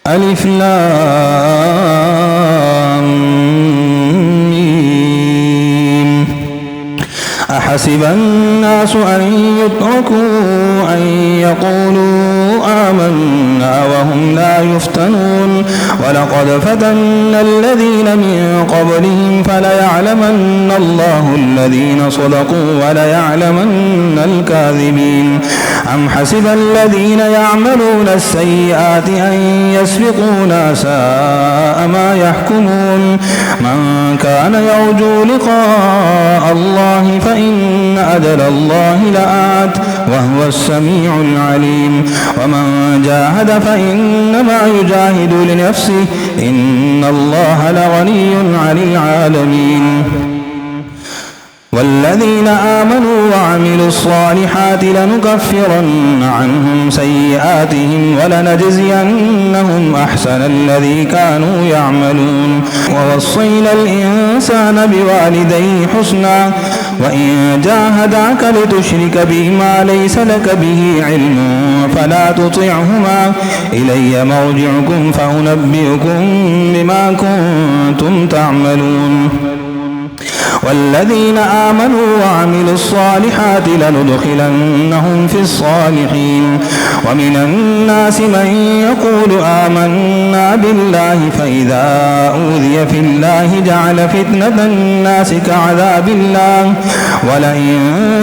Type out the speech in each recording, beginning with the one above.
ألف لام ميم. أحسب الناس أن يتركوا أن يقولوا آمنا وهم لا يفتنون ولقد فتنا الذين من قبلهم فليعلمن الله الذين صدقوا وليعلمن الكاذبين. أم حسب الذين يعملون السيئات أن يسبقونا ساء ما يحكمون. من كان يرجو لقاء الله فإن أجل الله لآت وهو السميع العليم. ومن جاهد فإنما يجاهد لنفسه إن الله لغني عن العالمين. والذين آمنوا وعملوا الصالحات لنكفرن عنهم سيئاتهم ولنجزينهم أحسن الذي كانوا يعملون. ووصينا الإنسان بوالديه حسنا وإن جاهداك لتشرك بي ما ليس لك به علم فلا تطعهما إلي مرجعكم فأنبئكم بما كنتم تعملون. والذين آمنوا وعملوا الصالحات لندخلنهم في الصالحين. ومن الناس من يقول آمنا بالله فإذا أوذي في الله جعل فتنة الناس كعذاب الله ولئن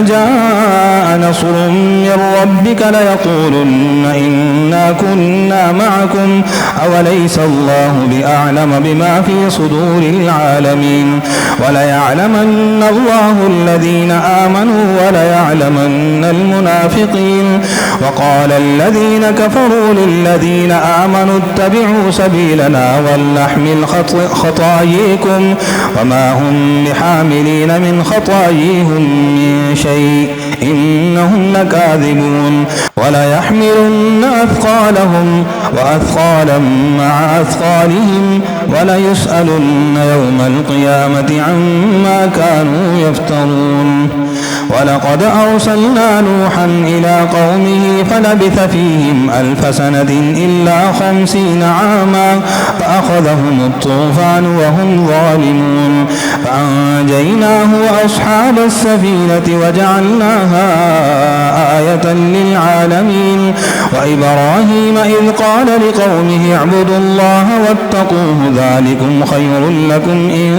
جاء نصر من ربك ليقولن إنا كنا معكم أوليس الله بأعلم بما في صدور العالمين. وليعلمن الله الذين آمنوا وليعلمن المنافقين. وقال الذين كفروا للذين آمنوا اتبعوا سبيلنا ولنحمل خطاياكم وما هم بحاملين من خطاياهم من شيء إنهم لكاذبون. وليحملن أثقالهم وأثقالا مع أثقالهم وليسألن يوم القيامة عما كانوا يفترون. ولقد أرسلنا نوحا إلى قومه فلبث فيهم 1000 سنة إلا 50 عاما فأخذهم الطوفان وهم ظالمون فأنجيناه وأصحاب السفينة وجعلناها آية للعالمين. وإبراهيم إذ قال لقومه اعبدوا الله واتقوه ذلكم خير لكم إن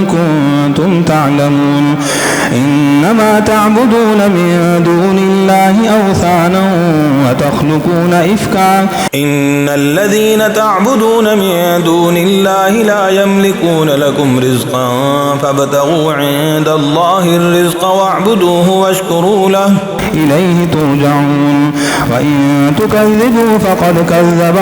كنتم تعلمون. إنما تعبدون من دون الله أوثانا وتخلقون إفكا إن الذين تعبدون من دون الله لا يملكون لكم رزقا فابتغوا عند الله الرزق واعبدوه واشكروا له إليه ترجعون. وإن تكذبوا فقد كذب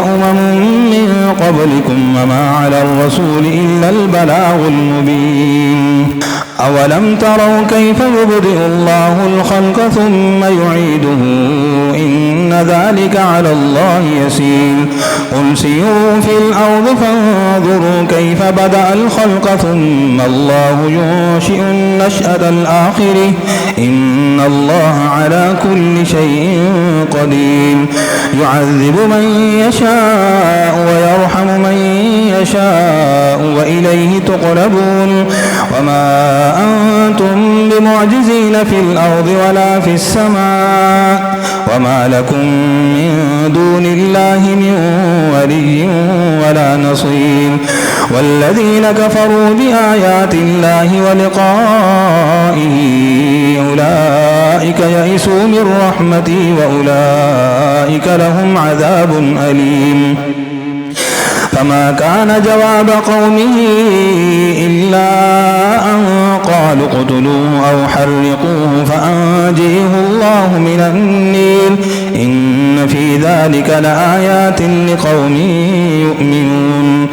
من قبلكم وما على الرسول إلا البلاغ المبين. أولم تروا كيف يبدئ الله الخلق ثم يعيده إن ذلك على الله يسير. قل سيروا في الأرض فانظروا كيف بدأ الخلق ثم الله ينشئ النشأة الآخرة إن الله على كل شيء قدير. يعذب من يشاء ويرحم من يشاء وإليه تقلبون. وما أنتم بمعجزين في الأرض ولا في السماء وما لكم من دون الله من ولي ولا نصير. والذين كفروا بآيات الله ولقائه أولئك يئسوا من رحمتي وأولئك لهم عذاب أليم. فما كان جواب قومه إلا أن قالوا اقتلوه أو حرقوه فأنجيه الله من النير إن في ذلك لآيات لقوم يؤمنون.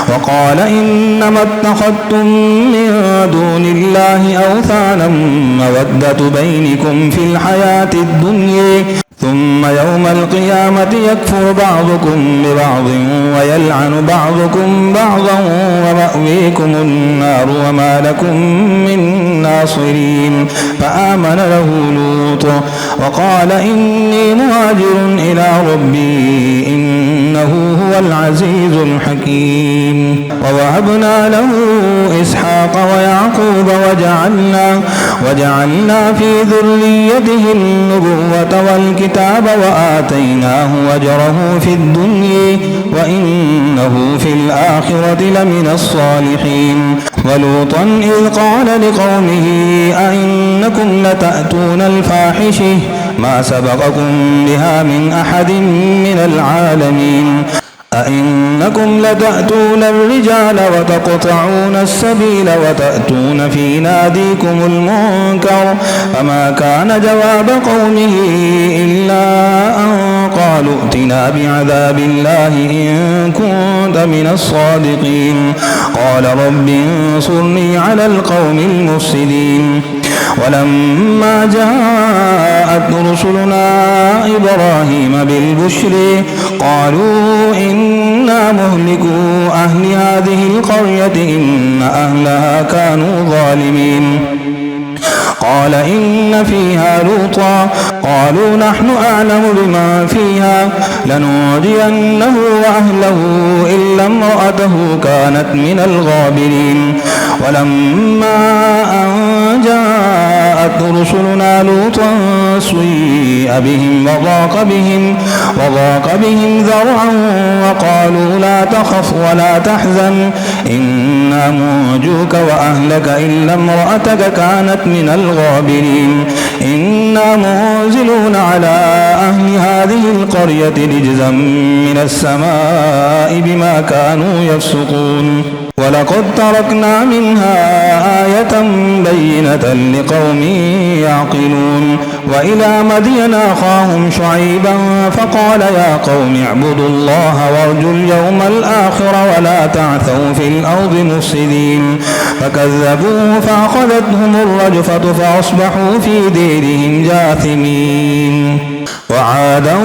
وقال إنما اتخذتم من دون الله أوثانا مودة بينكم في الحياة الدنيا ثم يوم القيامة يكفر بعضكم ببعض ويلعن بعضكم بعضا ومأويكم النار وما لكم من ناصرين. فآمن له لوط وقال إني مهاجر إلى ربي إنه هو العزيز الحكيم. ووهبنا له إسحاق ويعقوب وجعلنا في ذريته النبوة والكتاب وآتيناه أجره في الدنيا وإنه في الآخرة لمن الصالحين. ولوطا إذ قال لقومه أئنكم لتأتون الفاحشة ما سبقكم بها من أحد من العالمين أئنكم لتأتون الرجال وتقطعون السبيل وتأتون في ناديكم المنكر فما كان جواب قومه إلا أن قالوا ائتنا بعذاب الله إن كنت من الصادقين. قال رب انصرني على القوم المفسدين. ولما جاءت رسلنا إبراهيم بالبشر قالوا إنا مهلكو أهل هذه القرية إن أهلها كانوا ظالمين. قال إن فيها لوطا قالوا نحن أعلم بما فيها لننجينه وأهله إلا امرأته كانت من الغابرين. ولما أن جاءت رسلنا لوطا سيء بهم وضاق بهم ذرعا وقالوا لا تخف ولا تحزن إنا منجوك وأهلك إلا امرأتك كانت من الغابرين. إنا منزلون على أهل هذه القرية رجزا من السماء بما كانوا يفسقون. ولقد تركنا منها آية بينة لقوم يعقلون. وإلى مدين أخاهم شعيبا فقال يا قوم اعبدوا الله وارجوا اليوم الآخر ولا تعثوا في الأرض مفسدين. فكذبوه فأخذتهم الرجفة فأصبحوا في ديرهم جاثمين. وعادا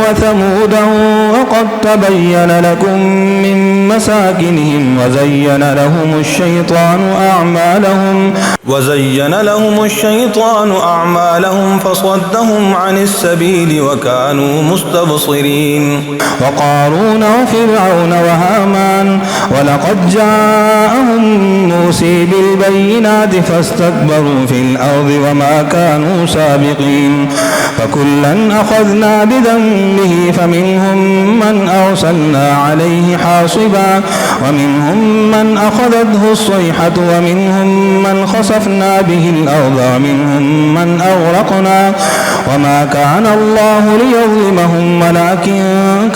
وثمودا وقد تبين لكم من مساكنهم وزين لهم الشيطان أعمالهم فصدهم عن السبيل وكانوا مستبصرين. وقارون وفرعون وهامان ولقد جاءهم موسى بالبينات فاستكبروا في الأرض وما كانوا سابقين. فكلا أخذنا بذنبه فمنهم من أرسلنا عليه حاصبا ومنهم من أخذته الصيحة ومنهم من خسفنا به الأرض ومنهم من أغرقنا وما كان الله ليظلمهم ولكن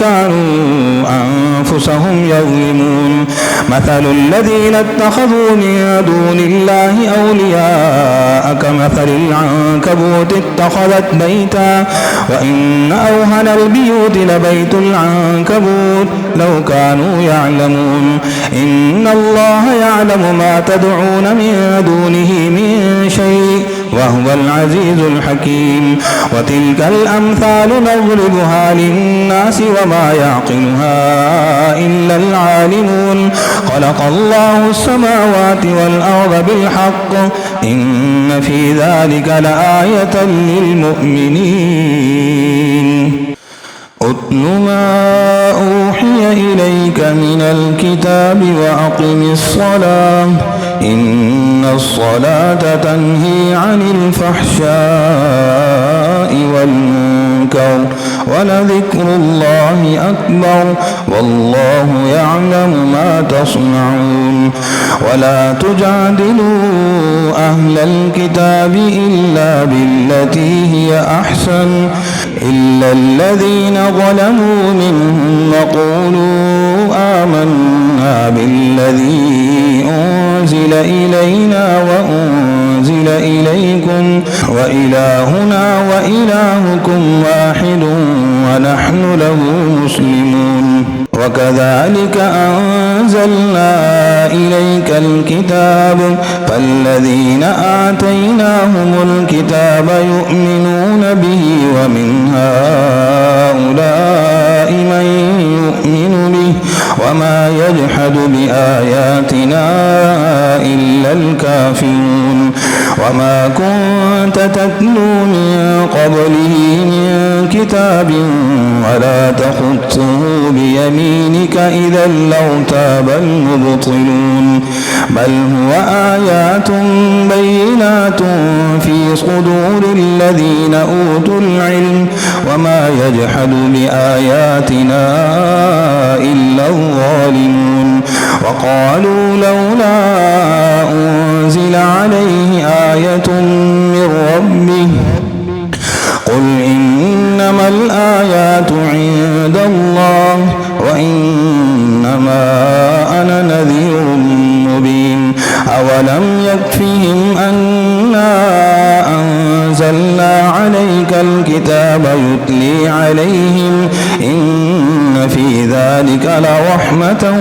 كانوا أنفسهم يظلمون. مثل الذين اتخذوا من دون الله أولياء كمثل العنكبوت اتخذت بيتا وإن أوهن البيوت لبيت العنكبوت لو كانوا يعلمون. إن الله يعلم ما تدعون من دونه من شيء وهو العزيز الحكيم. وتلك الأمثال نضربها للناس وما يعقلها إلا العالمون. خلق الله السماوات والأرض بالحق إن في ذلك لآية للمؤمنين. أتل ما أوحي إليك من الكتاب وأقم الصلاة إن الصلاة تنهي عن الفحشاء والمنكر ولذكر الله أكبر والله يعلم ما تصنعون. ولا تجادلوا أهل الكتاب إلا بالتي هي أحسن إلا الذين ظلموا منهم وقولوا آمنا بالذي أنزل إلينا وأنزل إليكم وإلهنا وإلهكم واحد ونحن له مسلمون. وكذلك أنزلنا إليك الكتاب فالذين آتيناهم الكتاب يؤمنون به ومن هؤلاء من يؤمن به وما يجحد بآياتنا إلا الكافرون. وما كنت كنت تتلو من قبله من كتاب ولا تخطه بيمينك إذا لارتاب المبطلون بل هو آيات بينات في صدور الذين أوتوا العلم وما يجحد بآياتنا إلا الظالمون وقالوا لولا أنزل عليه آية من ربه قل إنما الآيات عند الله وإنما أنا نذير مبين أولم يكفهم أنا أنزلنا عليك الكتاب يتلي عليهم إن في ذلك لرحمة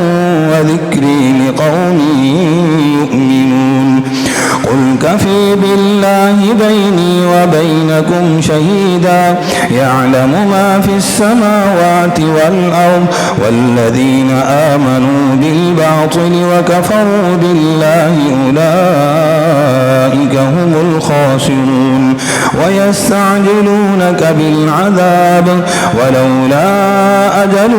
وذكر لقوم يؤمنون قل كفي بالله بيني وبينكم شهيدا يعلم ما في السماوات والأرض والذين آمنوا بالباطل وكفروا بالله أولئك هم الخاسرون ويستعجلونك بالعذاب ولولا أجل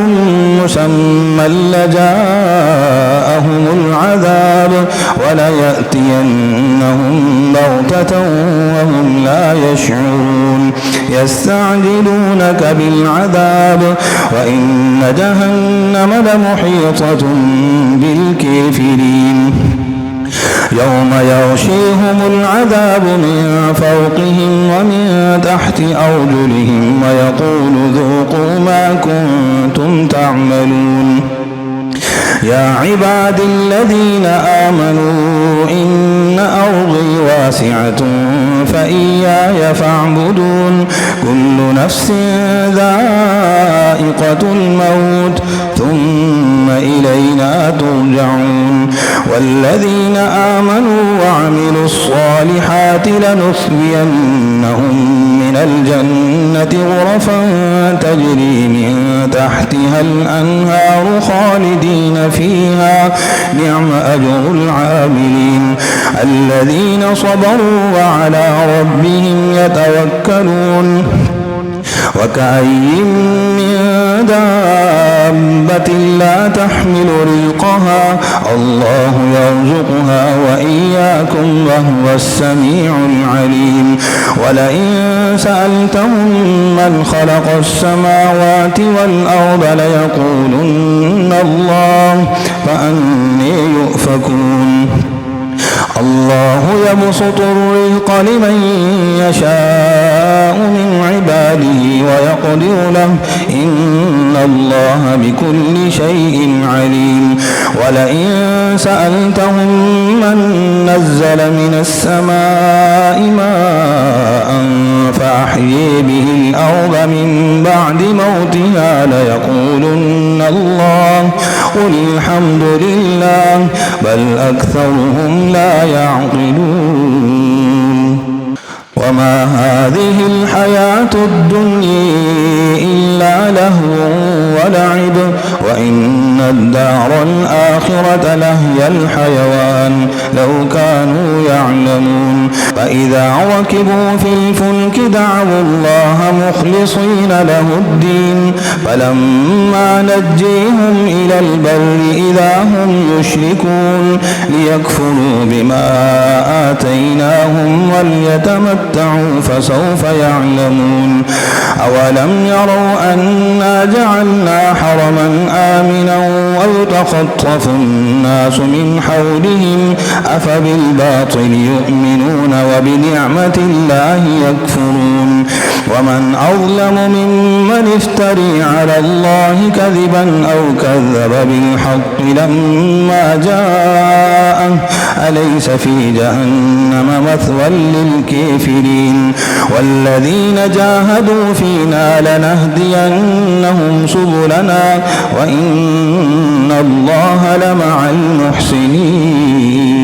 مسمى لجاءهم العذاب وليأتينهم بغتة وهم لا يشعرون يستعجلونك بالعذاب وإن جهنم لمحيطة بالكافرين يوم يغشيهم العذاب من فوقهم ومن تحت أرجلهم ويقول ذوقوا ما كنتم تعملون يا عباد الذين آمنوا إن أرضي واسعة فإياي فاعبدون كل نفس ذائقة الموت ثم إلينا ترجعون والذين آمنوا وعملوا الصالحات لنثبينهم من الجنة غرفا تجري من تحتها الأنهار خالدين فيها نعم أجر العاملين الذين صبروا وعلى ربهم يتوكلون وكأي من دابة لا تحمل رزقها الله يرزقها وإياكم وهو السميع العليم ولئن سألتهم من خلق السماوات والأرض ليقولن الله فأني يؤفكون الله يبسط الرزق لمن يشاء من عباده ويقدر له إن الله بكل شيء عليم ولئن سألتهم من نزل من السماء ماء فأحيي به الأرض من بعد موتها ليقولن الله قل الحمد لله بل أكثرهم لا يعقلون وما هذه الحياة الدنيا إلا لهو ولعب وإن الدار الآخرة لهي الحيوان لو كانوا يعلمون فإذا ركبوا في الفلك دعوا الله مخلصين له الدين فلما نجيهم إلى البر إذا هم يشركون ليكفروا بما آتيناهم وليتمتعوا فسوف يعلمون أولم يروا أنا جعلنا حرما آمنا ويتخطف الناس من حولهم أفبالباطل يؤمنون وبنعمة الله يكفرون ومن أظلم ممن افتري على الله كذبا أو كذب بالحق لما جاءه أليس في جهنم مثوى للكافرين والذين جاهدوا فينا لنهدينهم سبلنا وإن الله لمع المحسنين